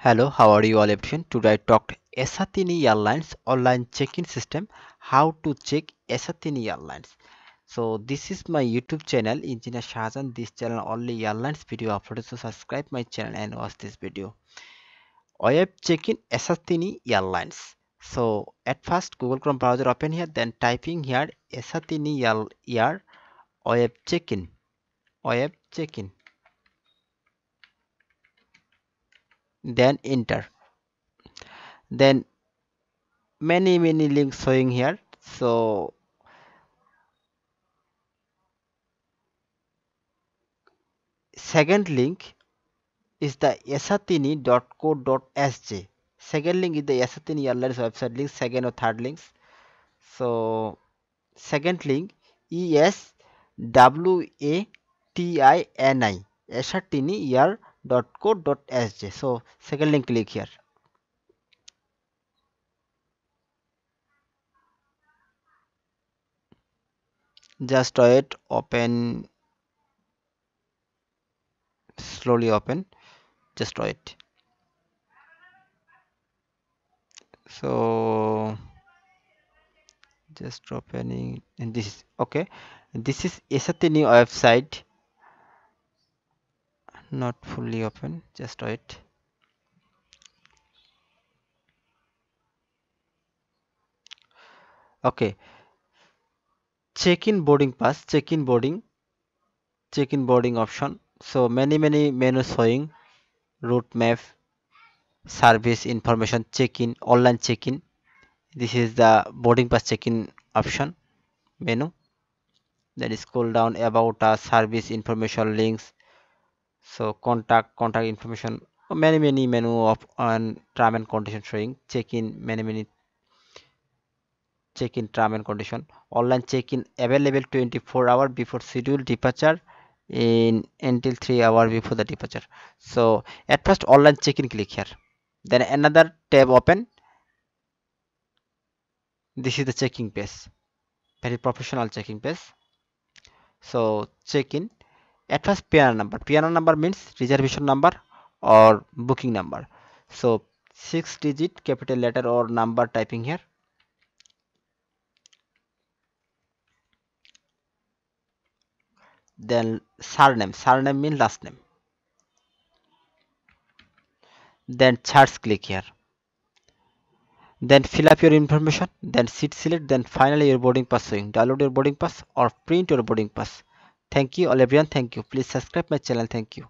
Hello, how are you all everyone? Today I talked Eswatini Airlines online check-in system, how to check Eswatini Airlines. So this is my YouTube channel, Engineer Shahjan. This channel only airlines video uploaded. So subscribe my channel and watch this video. I have check-in Eswatini Airlines. So at first Google Chrome browser open here, then typing here Eswatini Air. I have check-in. I have check-in. Then enter. Then many links showing here. So second link is the eswatini.co.sj. Second link is the Eswatini Airlines website link, second or third links. So second link eswatini eswatini.co.sj. So second link, click here. Just wait, open, slowly open, just wait. So just opening, and this is okay. This is Eswatini website, not fully open, just wait. Okay, check-in boarding pass, check-in boarding option. So many menus showing, route map, service information, check-in, online check-in. This is the boarding pass check-in option menu. Then scroll down, about us, service information, links. So contact information. Many menu of on term and condition showing, check-in, many check-in term and condition. Online check-in available 24 hours before scheduled departure in until 3 hours before the departure. So at first online check-in, click here. Then another tab open. This is the checking page, very professional checking page. So check-in, at first PNR number means reservation number or booking number. So 6-digit capital letter or number typing here. Then surname means last name. Then charts, click here. Then fill up your information, then seat select, then finally your boarding pass showing. Download your boarding pass or print your boarding pass. Thank you all everyone, thank you. Please subscribe my channel, thank you.